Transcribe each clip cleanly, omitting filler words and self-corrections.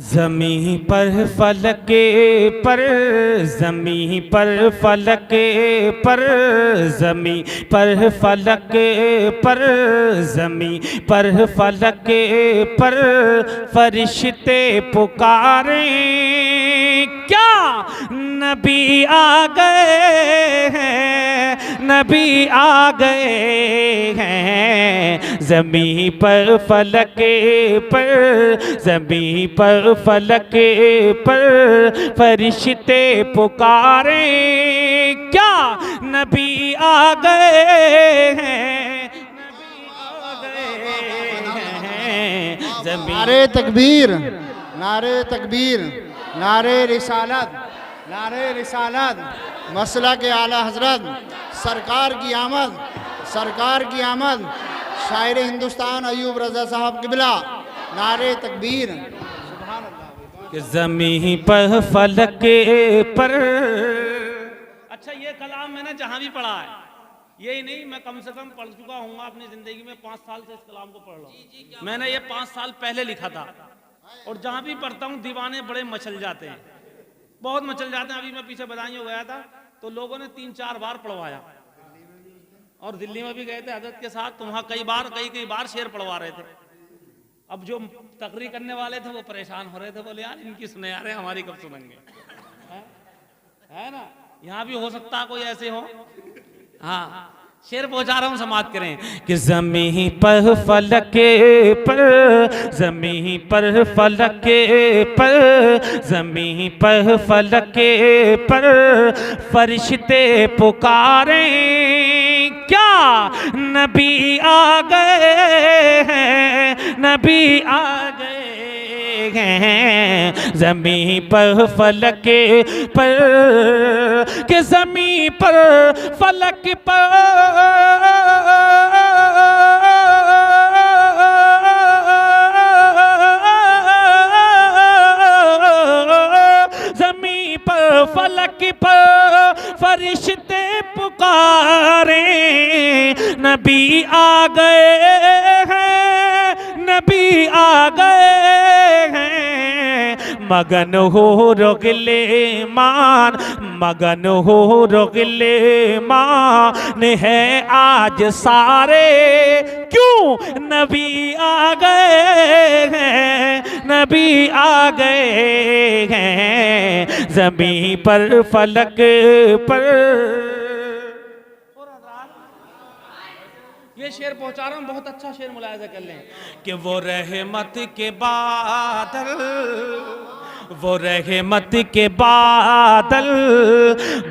ज़मीं पर फलके पर, ज़मीं पर फलके पर, ज़मीं पर फलके पर, ज़मीं पर फलके पर फरिश्ते पुकारे, क्या नबी आ गए हैं, नबी आ गए हैं। ज़मीं पर फलके पर, ज़मीं पर फलके पर फरिश्ते पुकारे, क्या नबी आ गए हैं, नबी आ गए हैं। नारे तकबीर, नारे तकबीर, नारे रिसालत, नारे रिसालत, मसला के आला हजरत, सरकार की आमद, सरकार की आमद, शायर हिंदुस्तान अयूब रज़ा साहब किबला, नारे तकबीर। कि ज़मीं पर फलके पर। अच्छा, ये कलाम मैंने जहाँ भी पढ़ा है, यही नहीं, मैं कम से कम पढ़ चुका हूँ अपनी ज़िंदगी में, 5 साल से इस कलाम को पढ़ रहा हूँ। मैंने ये 5 साल पहले लिखा था, और जहाँ भी पढ़ता हूँ दीवाने बड़े मचल जाते हैं, बहुत मचल जाते हैं। अभी मैं पीछे बदायूं गया था तो लोगों ने 3-4 बार पढ़वाया, और दिल्ली में भी गए थे हजरत के साथ, तो वहाँ कई बार शेर पढ़वा रहे थे। अब जो तकरीर करने वाले थे वो परेशान हो रहे थे, बोले यार इनकी सुने यार, हमारी कब सुनेंगे, है ना। यहाँ भी हो सकता है कोई ऐसे हो। हाँ, शेर पहुंचा रहा हूँ, समाप्त करें। कि ज़मीं पर फलके पर, ज़मीं पर फलके पर, ज़मीं पर फलके पर फरिश्ते पुकारे, क्या नबी आ गए हैं, नबी आ गए हैं। ज़मीं पर फलके पर, कि ज़मीं पर फलक पर, ज़मीं पर फलक पर फरिश्ते पुकारे, नबी आ गए हैं, नबी आ गए हैं। मगन हो रोगिले मान, मगन हो रोगिले मान है आज सारे, क्यों नबी आ गए हैं, नबी आ गए हैं। ज़मीं पर फलक पर। ये शेर पहुंचा रहा हूँ, बहुत अच्छा शेर मुलाहिजा कर लें। कि वो रहमत के बादल, वो रहमत के बादल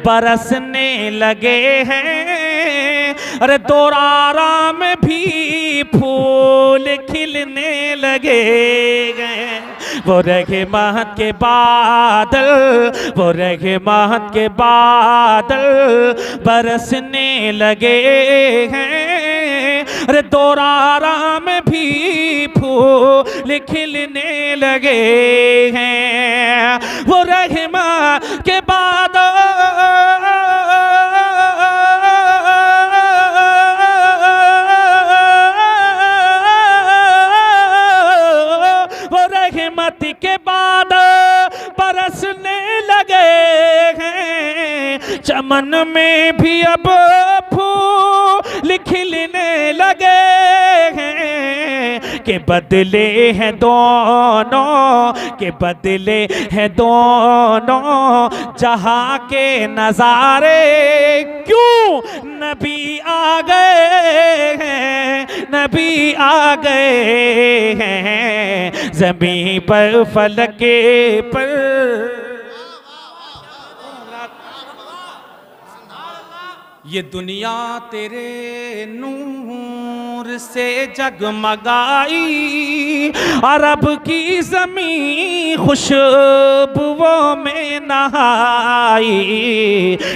बरसने लगे हैं, अरे दोरारा में भी फूल खिलने लगे हैं। वो रहमत के बादल, वो रहमत के बादल बरसने लगे हैं, अरे दोरारा में भी फूल खिलने लगे हैं। वो रहमत के बादल, वो रहमत के बाद बरसने लगे हैं। चमन में भी अब फूल खिलने लगे हैं। के बदले हैं दोनों, के बदले हैं दोनों जहां के नजारे, क्यों नबी आ गए हैं, नबी आ गए हैं। ज़मीं पर फलके पर। ये दुनिया तेरे नूर से जगमगाई, अरब की ज़मीं खुशबुओं में नहाई।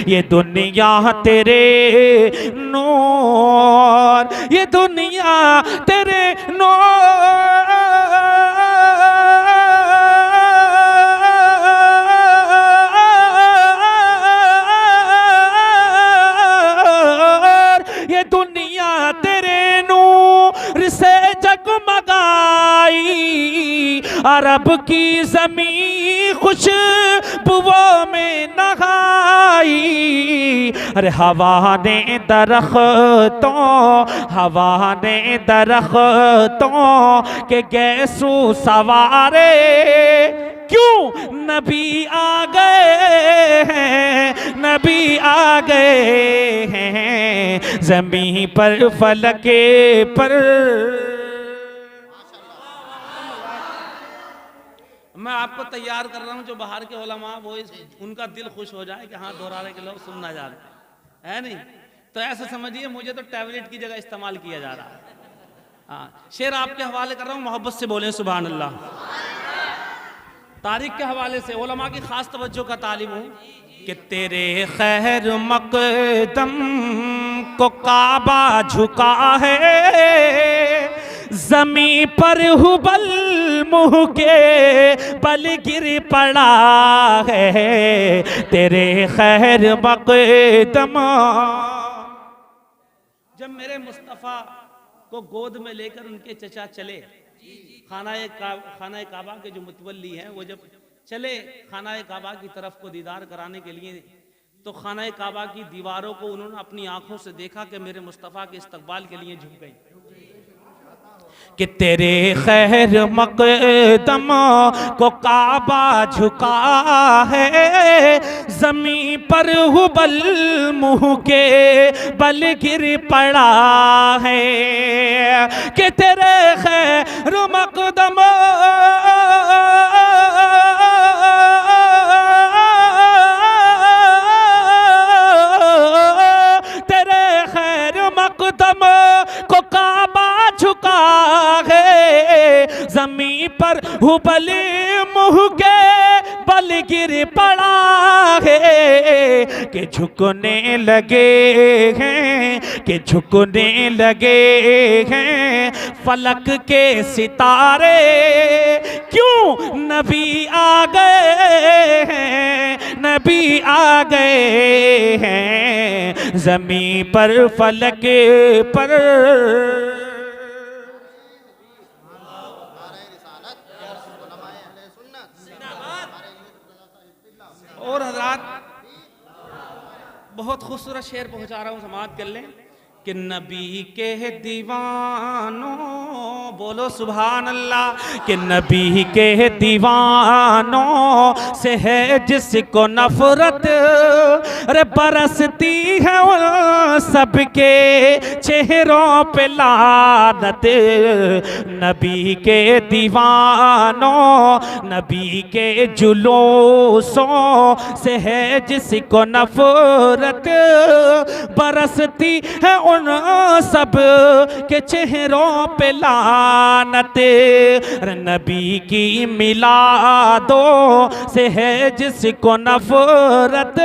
ये दुनिया तेरे नूर, ये दुनिया तेरे नूर, ये दुनिया तेरे नूर से जगमगा अरब की ज़मीं खुशबुओं में नहाई। अरे हवा ने दरख्तों के गैसू सवारे, क्यों नबी आ गए हैं, नबी आ गए हैं ज़मीं पर फलके पर। मैं आपको तैयार कर रहा हूँ, जो बाहर के उलमा वो उनका दिल खुश हो जाए कि हाँ दोहराने के लोग सुनना जा रहे है नहीं, तो ऐसा समझिए मुझे तो टैबलेट की जगह इस्तेमाल किया जा रहा है। हाँ, शेर आपके हवाले कर रहा हूँ, मोहब्बत से बोलें सुभान अल्लाह। तारीख के हवाले से उलमा की खास तवज्जो का तालिब हूँ कि तेरे खैर मकदम को काबा झुका है, जमी पर हुबल मुँह के बल गिर पड़ा है। तेरे खैर मकदम, जब मेरे मुस्तफ़ा को गोद में लेकर उनके चचा चले, खाना काबा के जो मुतवल्ली हैं वो जब चले खाना काबा की तरफ को दीदार कराने के लिए, तो खाना काबा की दीवारों को उन्होंने अपनी आंखों से देखा कि मेरे मुस्तफ़ा के इस्तकबाल के लिए झुक गई। कि तेरे खैर मकदम को काबा झुका है, जमीन पर हुबल मुँह के बल गिर पड़ा है। कि तेरे खैर मकदम को काबा झुका है, जमीन पर हुबल मुँह के बल गिर पड़ा है। कि झुकने लगे हैं, कि झुकने लगे हैं फलक के सितारे, क्यों नबी आ गए हैं, नबी आ गए हैं जमीन पर फलक पर। और हजरात बहुत खूबसूरत शेर पहुंचा रहा हूं, समाअत कर लें कि नबी के दीवानों, बोलो सुभान अल्लाह, कि नबी के दीवानों से है जिसको नफरत, अरे बरसती है उन सबके चेहरों पे लानत। नबी के दीवानों, नबी के जुलूसों से है जिसको नफरत, बरसती है उन सब के चेहरों पे लानत। नबी की मिलादों से है जिसको नफरत,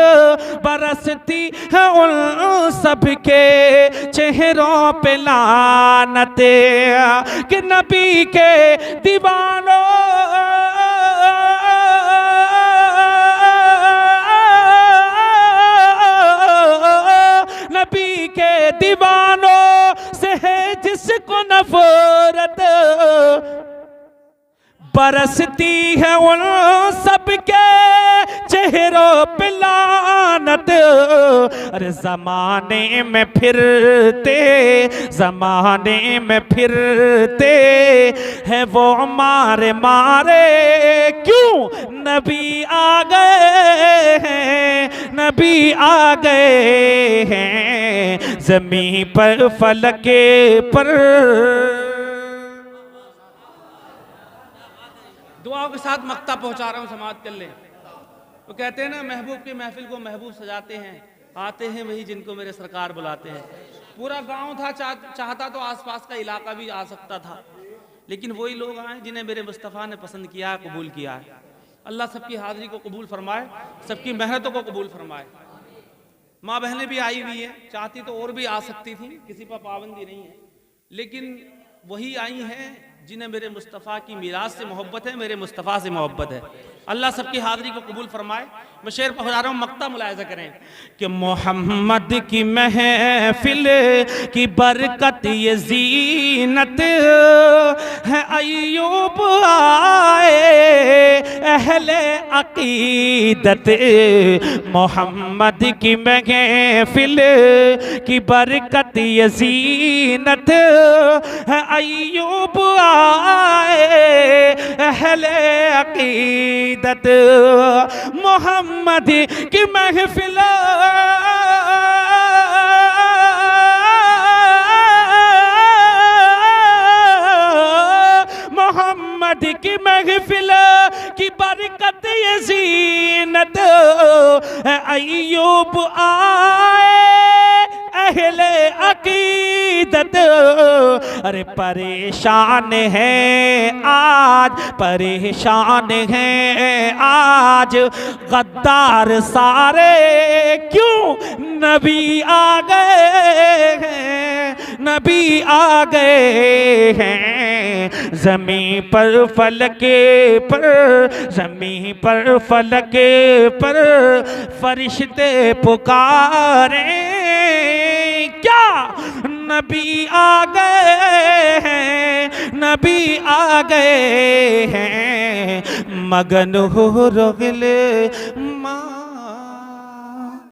बरसती है उन सब के चेहरों पे लानत। कि नबी के दीवानों, नबी के दीवानों से है जिसको नफरत, बरसती है उन सबके चेहरों पे लानत। अरे ज़माने में फिरते, ज़माने में फिरते हैं वो मारे मारे, क्यों नबी आ गए हैं, नबी आ गए हैं ज़मीन पर फलके पर। दुआओं के साथ मक्ता पहुंचा रहा हूं, समाअत कर ले। तो कहते हैं ना, महबूब की महफिल को महबूब सजाते हैं, आते हैं वही जिनको मेरे सरकार बुलाते हैं। पूरा गांव था, चाहता तो आसपास का इलाका भी आ सकता था, लेकिन वही लोग आए जिन्हें मेरे मुस्तफ़ा ने पसंद किया, कबूल किया है। अल्लाह सबकी हाज़िरी को कबूल फरमाए, सबकी मेहनतों को कबूल फरमाए। माँ बहनें भी आई हुई हैं, चाहती तो और भी आ सकती थी, किसी पर पाबंदी नहीं है, लेकिन वही आई हैं जिन्हें मेरे मुस्तफ़ा की मीरास से मोहब्बत है, मेरे मुस्तफ़ा से मोहब्बत है। अल्लाह सबकी हाज़िरी को कबूल फरमाए। मैं शेर पढ़ा रहा हूँ, मक्ता मुलाहिज़ा करें कि मोहम्मद की महफिल की बरकत ये ज़ीनत है, अय्यूब आए अहले अक़ीदत। मोहम्मद की महफिल की बरकत ये ज़ीनत है, अय्यूब आए अहले अक़ीदत। मोहम्मद की महफिल मोहम्मद की महफिल की बरकत ये ज़ीनत है, अय्यूब आए अहले अक़ीदत। अरे परेशान है आज, परेशान है आज गद्दार सारे, क्यों नबी आ गए हैं, नबी आ गए हैं। ज़मीं पर फलके पर, ज़मीं पर फलके पर फरिश्ते पुकारे, क्या नबी आ गए हैं, नबी आ गए हैं। मगन हो रोगिल